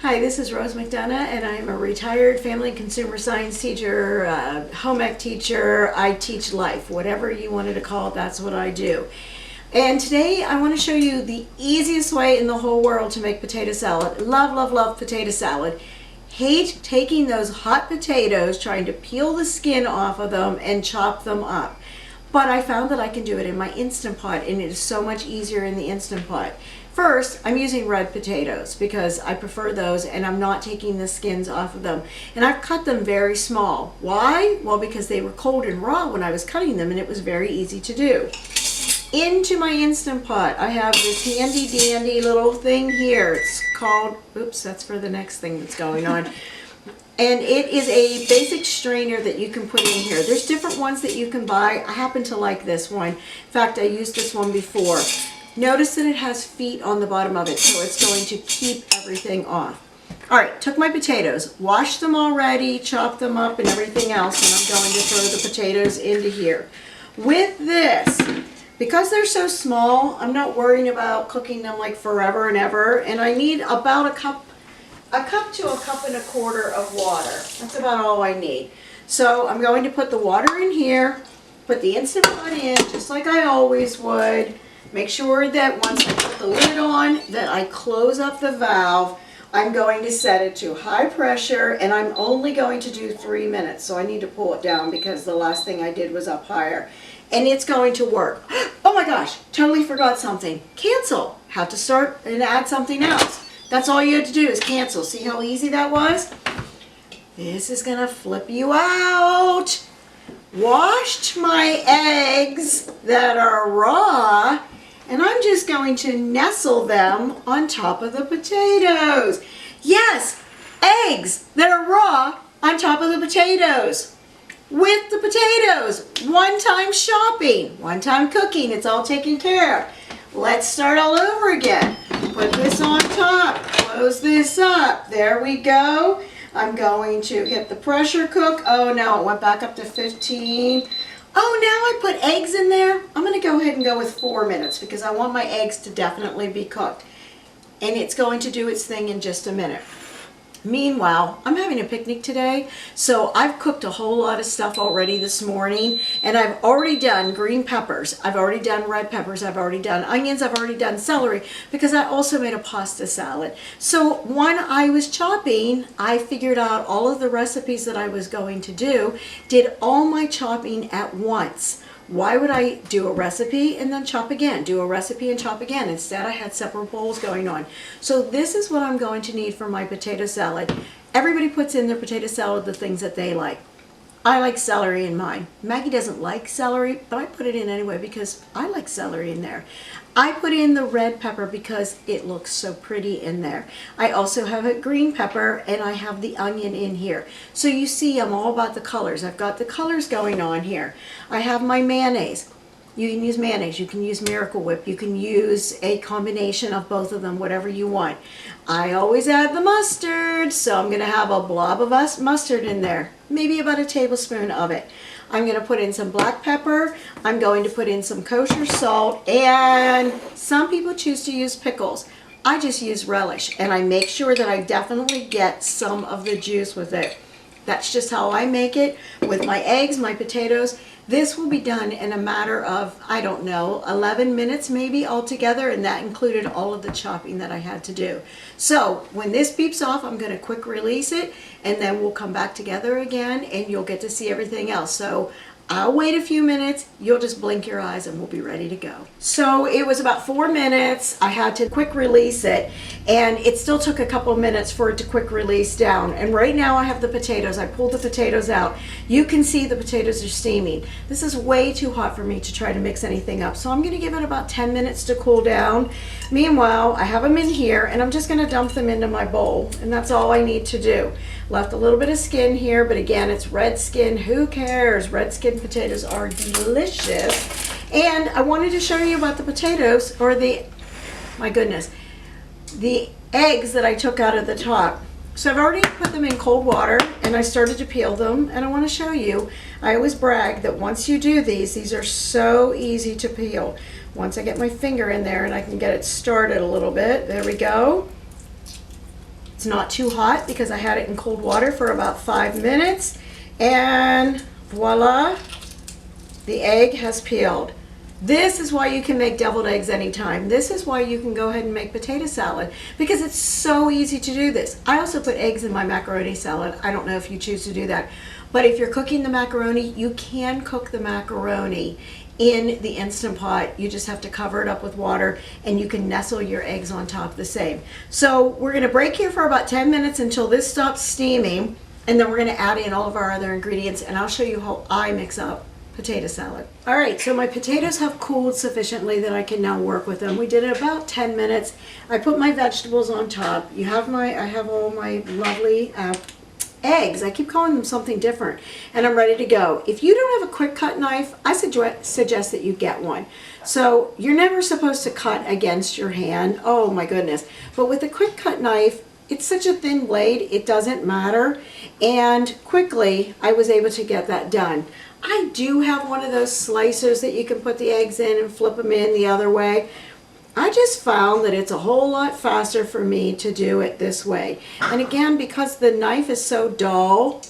Hi, this is Rose McDonough, and I'm a retired family and consumer science teacher, home ec teacher. I teach life. Whatever you wanted to call it, that's what I do. And today I want to show you the easiest way in the whole world to make potato salad. Love, love, love potato salad. Hate taking those hot potatoes, trying to peel the skin off of them and chop them up. But I found that I can do it in my Instant Pot, and it is so much easier in the Instant Pot. First, I'm using red potatoes because I prefer those, and I'm not taking the skins off of them. And I've cut them very small. Why? Well, because they were cold and raw when I was cutting them, and it was very easy to do. Into my Instant Pot, I have this handy dandy little thing here. It's called, oops, that's for the next thing that's going on. And it is a basic strainer that you can put in here. There's different ones that you can buy. I happen to like this one. In fact, I used this one before. Notice that it has feet on the bottom of it, so it's going to keep everything off. All right, took my potatoes, washed them already, chopped them up and everything else, and I'm going to throw the potatoes into here. With this, because they're so small, I'm not worrying about cooking them like forever and ever, and I need about a cup to a cup and a quarter of water. That's about all I need. So I'm going to put the water in here, put the Instant Pot in, just like I always would. Make sure that once I put the lid on, that I close up the valve. I'm going to set it to high pressure, and I'm only going to do 3 minutes. So I need to pull it down because the last thing I did was up higher. And it's going to work. Oh my gosh, totally forgot something. Cancel. Have to start and add something else. That's all you had to do is cancel. See how easy that was? This is gonna flip you out. Washed my eggs that are raw, and I'm just going to nestle them on top of the potatoes. Yes, eggs that are raw on top of the potatoes. With the potatoes, one-time shopping, one-time cooking, it's all taken care of. Let's start all over again. Put this on top, close this up, there we go. I'm going to hit the pressure cook. Oh no, it went back up to 15. Oh, now I put eggs in there. I'm going to go ahead and go with 4 minutes because I want my eggs to definitely be cooked. And it's going to do its thing in just a minute. Meanwhile, I'm having a picnic today, so I've cooked a whole lot of stuff already this morning, and I've already done green peppers, I've already done red peppers, I've already done onions, I've already done celery, because I also made a pasta salad. So when I was chopping, I figured out all of the recipes that I was going to do, did all my chopping at once. Why would I do a recipe and then chop again? Do a recipe and chop again. Instead, I had separate bowls going on. So this is what I'm going to need for my potato salad. Everybody puts in their potato salad the things that they like. I like celery in mine. Maggie doesn't like celery, but I put it in anyway because I like celery in there. I put in the red pepper because it looks so pretty in there. I also have a green pepper, and I have the onion in here. So you see, I'm all about the colors. I've got the colors going on here. I have my mayonnaise. You can use mayonnaise, you can use Miracle Whip, you can use a combination of both of them, whatever you want. I always add the mustard, so I'm going to have a blob of mustard in there, maybe about a tablespoon of it. I'm going to put in some black pepper, I'm going to put in some kosher salt, and some people choose to use pickles. I just use relish, and I make sure that I definitely get some of the juice with it. That's just how I make it with my eggs, my potatoes. This will be done in a matter of, I don't know, 11 minutes maybe altogether, and that included all of the chopping that I had to do. So when this beeps off, I'm going to quick release it, and then we'll come back together again, and you'll get to see everything else. So I'll wait a few minutes, you'll just blink your eyes and we'll be ready to go. So it was about 4 minutes, I had to quick release it, and it still took a couple minutes for it to quick release down. And right now I have the potatoes, I pulled the potatoes out. You can see the potatoes are steaming. This is way too hot for me to try to mix anything up, so I'm gonna give it about 10 minutes to cool down. Meanwhile, I have them in here, and I'm just gonna dump them into my bowl, and that's all I need to do. Left a little bit of skin here, but again, it's red skin, who cares? Red skin potatoes are delicious. And I wanted to show you about the potatoes, or my goodness, the eggs that I took out of the top. So I've already put them in cold water, and I started to peel them, and I want to show you, I always brag that once you do these are so easy to peel. Once I get my finger in there and I can get it started a little bit, there we go. It's not too hot because I had it in cold water for about 5 minutes. And voila, the egg has peeled. This is why you can make deviled eggs anytime. This is why you can go ahead and make potato salad, because it's so easy to do this. I also put eggs in my macaroni salad. I don't know if you choose to do that. But if you're cooking the macaroni, you can cook the macaroni in the Instant Pot. You just have to cover it up with water, and you can nestle your eggs on top the same. So we're going to break here for about 10 minutes until this stops steaming, and then we're going to add in all of our other ingredients, and I'll show you how I mix up potato salad. All right, so my potatoes have cooled sufficiently that I can now work with them. We did it about 10 minutes. I put my vegetables on top. I have all my lovely eggs. I keep calling them something different, and I'm ready to go. If you don't have a quick cut knife, I suggest that you get one. So you're never supposed to cut against your hand. Oh my goodness. But with a quick cut knife, it's such a thin blade, it doesn't matter. And quickly, I was able to get that done. I do have one of those slicers that you can put the eggs in and flip them in the other way. I just found that it's a whole lot faster for me to do it this way. And again, because the knife is so dull,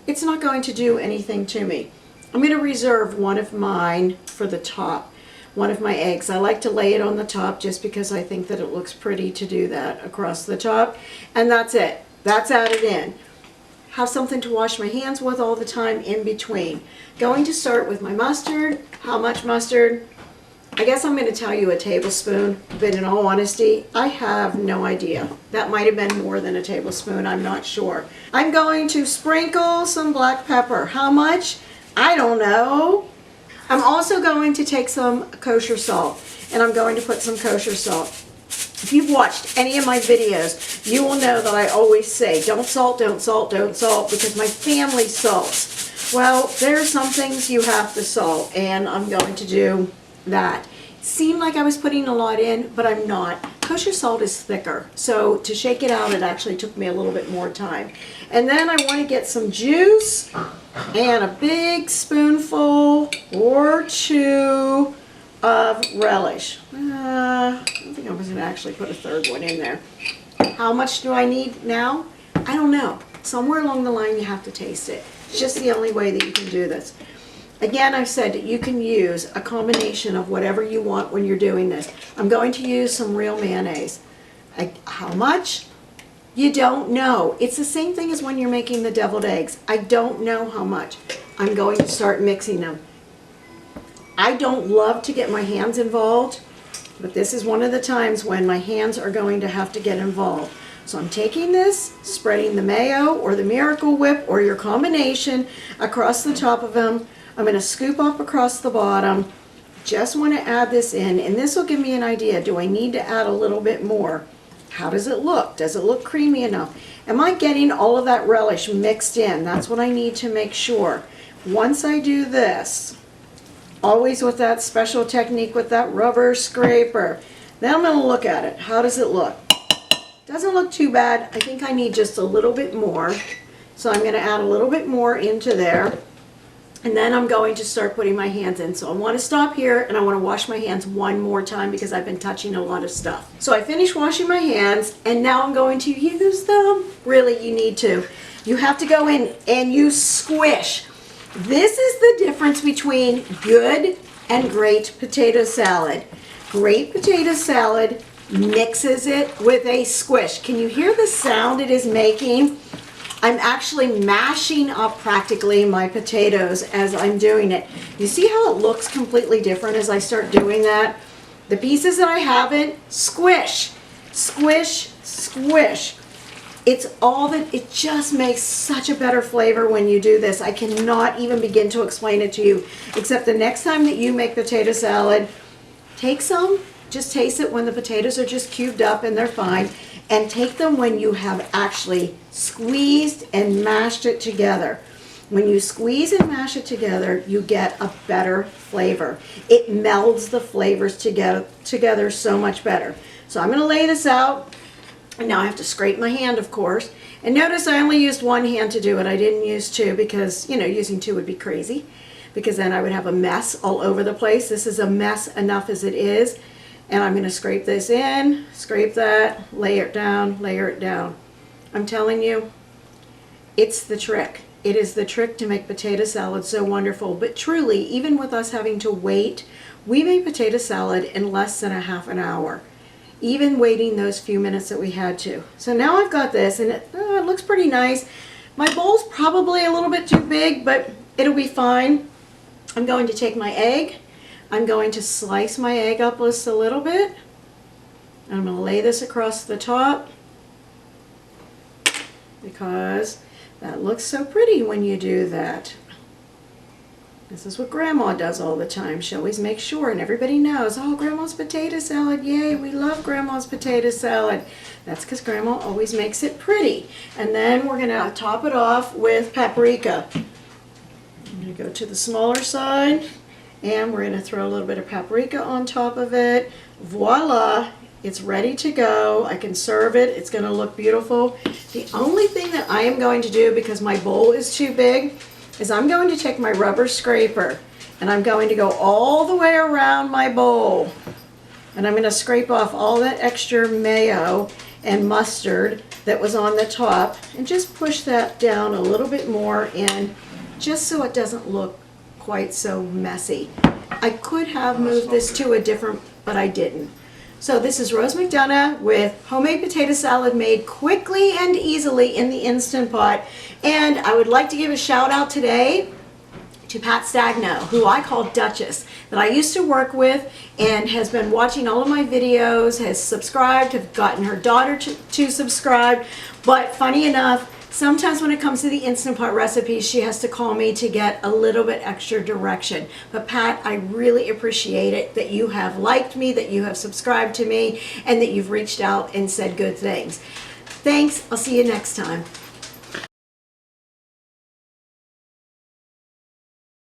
it's not going to do anything to me. I'm going to reserve one of mine for the top, one of my eggs. I like to lay it on the top just because I think that it looks pretty to do that across the top. And that's it. That's added in. Have something to wash my hands with all the time in between. Going to start with my mustard. How much mustard? I guess I'm going to tell you a tablespoon, but in all honesty, I have no idea. That might have been more than a tablespoon, I'm not sure. I'm going to sprinkle some black pepper. How much? I don't know. I'm also going to take some kosher salt, and I'm going to put some kosher salt. If you've watched any of my videos, you will know that I always say, don't salt, don't salt, don't salt, because my family salts. Well, there are some things you have to salt, and I'm going to do that. It seemed like I was putting a lot in, but I'm not. Kosher salt is thicker, so to shake it out, it actually took me a little bit more time. And then I want to get some juice and a big spoonful or two of relish. I don't think I was going to actually put a third one in there. How much do I need now? I don't know. Somewhere along the line you have to taste it. It's just the only way that you can do this. Again, I've said that you can use a combination of whatever you want when you're doing this. I'm going to use some real mayonnaise. How much? You don't know. It's the same thing as when you're making the deviled eggs. I don't know how much. I'm going to start mixing them. I don't love to get my hands involved, but this is one of the times when my hands are going to have to get involved. So I'm taking this, spreading the mayo or the Miracle Whip or your combination across the top of them. I'm going to scoop up across the bottom. Just want to add this in, and this will give me an idea. Do I need to add a little bit more? How does it look? Does it look creamy enough? Am I getting all of that relish mixed in? That's what I need to make sure. Once I do this, always with that special technique with that rubber scraper, then I'm going to look at it. How does it look? Doesn't look too bad. I think I need just a little bit more. So I'm going to add a little bit more into there. And then I'm going to start putting my hands in. So I want to stop here and I want to wash my hands one more time because I've been touching a lot of stuff. So I finished washing my hands and now I'm going to use them. Really, you need to. You have to go in and you squish. This is the difference between good and great potato salad. Great potato salad mixes it with a squish. Can you hear the sound it is making? I'm actually mashing up practically my potatoes as I'm doing it. You see how it looks completely different as I start doing that? The pieces that I haven't, squish, squish, squish. It's all that, it just makes such a better flavor when you do this. I cannot even begin to explain it to you, except the next time that you make potato salad, take some, just taste it when the potatoes are just cubed up and they're fine, and take them when you have actually squeezed and mashed it together. When you squeeze and mash it together, you get a better flavor. It melds the flavors together so much better. So I'm going to lay this out, and now I have to scrape my hand, of course. And notice I only used one hand to do it. I didn't use two because, you know, using two would be crazy because then I would have a mess all over the place. This is a mess enough as it is. And I'm going to scrape this in, scrape that, layer it down, layer it down. I'm telling you, it's the trick. It is the trick to make potato salad so wonderful. But truly, even with us having to wait, we made potato salad in less than a half an hour, even waiting those few minutes that we had to. So now I've got this, and it looks pretty nice. My bowl's probably a little bit too big, but it'll be fine. I'm going to take my egg. I'm going to slice my egg up just a little bit. I'm going to lay this across the top because that looks so pretty when you do that. This is what Grandma does all the time. She always makes sure, and everybody knows, oh, Grandma's potato salad, yay, we love Grandma's potato salad. That's because Grandma always makes it pretty. And then we're going to top it off with paprika. I'm going to go to the smaller side, and we're going to throw a little bit of paprika on top of it. Voila! It's ready to go. I can serve it. It's going to look beautiful. The only thing that I am going to do, because my bowl is too big, is I'm going to take my rubber scraper and I'm going to go all the way around my bowl. And I'm going to scrape off all that extra mayo and mustard that was on the top and just push that down a little bit more in, just so it doesn't look quite so messy. I could have moved this to a different, but I didn't. So this is Rose McDonough with homemade potato salad made quickly and easily in the Instant Pot. And I would like to give a shout out today to Pat Stagno, who I call Duchess, that I used to work with and has been watching all of my videos, has subscribed, have gotten her daughter to subscribe. But funny enough, sometimes when it comes to the Instant Pot recipes, she has to call me to get a little bit extra direction. But Pat, I really appreciate it that you have liked me, that you have subscribed to me, and that you've reached out and said good things. Thanks. I'll see you next time.